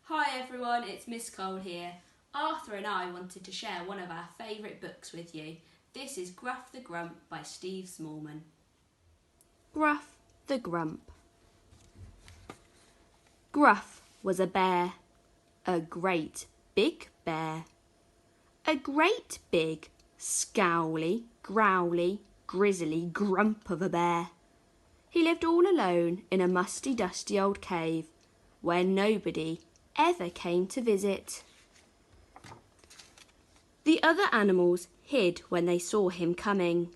Hi everyone, it's Miss Cole here. Arthur and I wanted to share one of our favourite books with you. This is Gruff the Grump by Steve Smallman. Gruff the Grump. Gruff was a bear, a great big bear. A great big, scowly, growly, grizzly grump of a bear. He lived all alone in a musty, dusty old cave where nobody ever came to visit. The other animals hid when they saw him coming.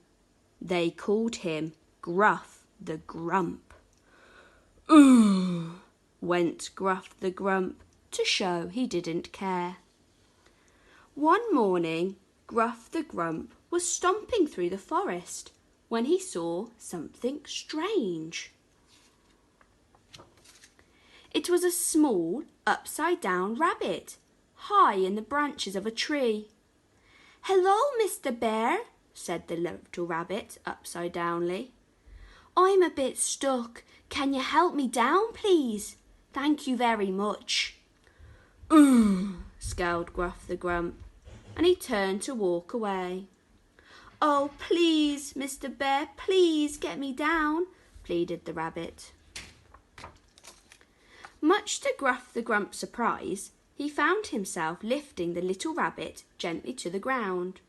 They called him Gruff the Grump. "Ooh," went Gruff the Grump to show he didn't care. One morning, Gruff the Grump was stomping through the forest when he saw something strange. It was a small, upside-down rabbit, high in the branches of a tree. "Hello, Mr. Bear," said the little rabbit upside-downly. "I'm a bit stuck. Can you help me down, please? Thank you very much." Scowled Gruff the Grump, and he turned to walk away. "Oh, please, Mr. Bear, please get me down," pleaded the rabbit. Much to Gruff the Grump's surprise, he found himself lifting the little rabbit gently to the ground.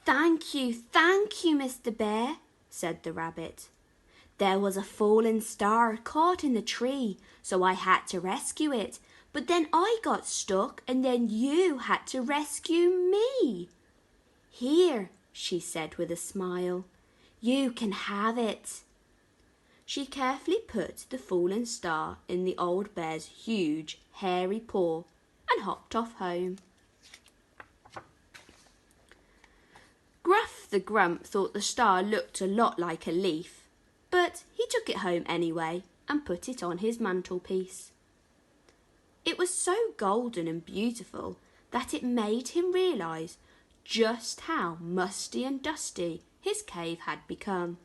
thank you, Mr. Bear," said the rabbit. "There was a fallen star caught in the tree, so I had to rescue it. But then I got stuck, and then you had to rescue me. Here," she said with a smile, "you can have it." She carefully put the fallen star in the old bear's huge, hairy paw and hopped off home. Gruff the Grump thought the star looked a lot like a leaf, but he took it home anyway and put it on his mantelpiece. It was so golden and beautiful that it made him realise just how musty and dusty his cave had become.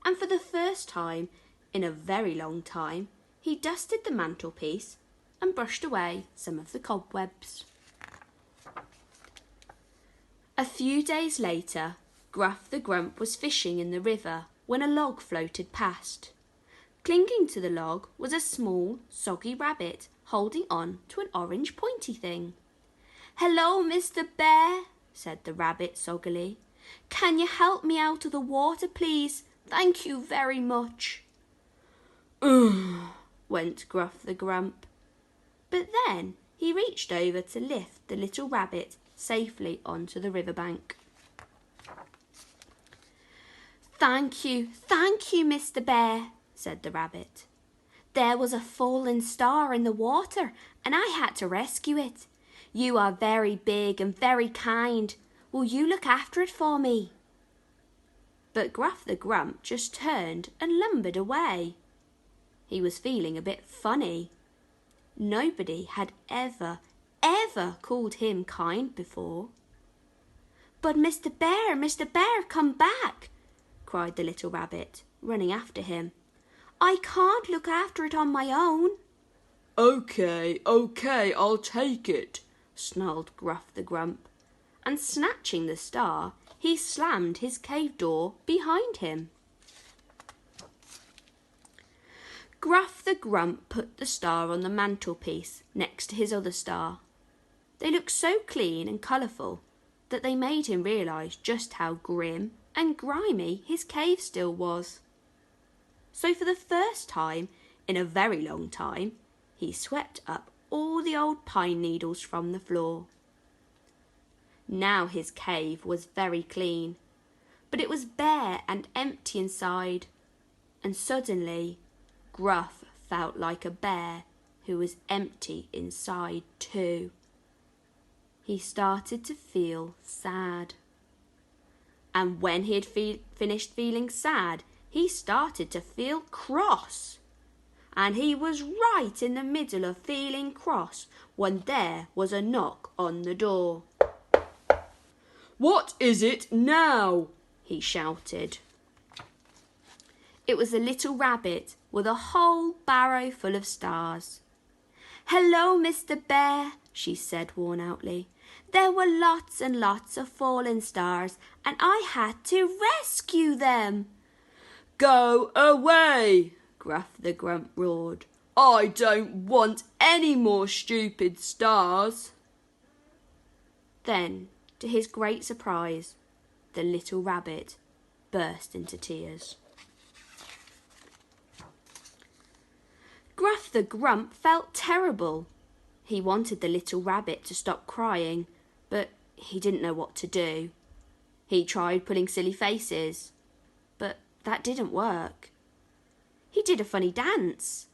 And for the first time in a very long time, he dusted the mantelpiece and brushed away some of the cobwebs. A few days later, Gruff the Grump was fishing in the river when a log floated past. Clinging to the log was a small, soggy rabbit holding on to an orange pointy thing. "Hello, Mr. Bear," said the rabbit soggily. "Can you help me out of the water, please? Thank you very much." Went Gruff the Grump. But then he reached over to lift the little rabbit safely onto the riverbank. Thank you, Mr. Bear," said the rabbit. "There was a fallen star in the water, and I had to rescue it. You are very big and very kind. Will you look after it for me?" But Gruff the Grump just turned and lumbered away. He was feeling a bit funny. Nobody had ever called him kind before. "But Mr. Bear, come back!" cried the little rabbit, running after him. "I can't look after it on my own." Okay, I'll take it," snarled Gruff the Grump, and snatching the star, he slammed his cave door behind him. Gruff the Grump put the star on the mantelpiece next to his other star. They looked so clean and colourful that they made him realise just how grim and grimy his cave still was. So for the first time in a very long time, he swept up all the old pine needles from the floor. Now his cave was very clean, but it was bare and empty inside, and suddenly Gruff felt like a bear who was empty inside too. He started to feel sad. And when he had finished feeling sad, he started to feel cross. And he was right in the middle of feeling cross when there was a knock on the door. "What is it now?" he shouted. It was a little rabbit with a whole barrow full of stars. "Hello, Mr. Bear," she said worn-outly. "There were lots and lots of fallen stars, and I had to rescue them." "Go away!" Gruff the Grump roared. "I don't want any more stupid stars." Then, to his great surprise, the little rabbit burst into tears. Gruff the Grump felt terrible. He wanted the little rabbit to stop crying, but he didn't know what to do. He tried pulling silly faces, but that didn't work. He did a funny dance,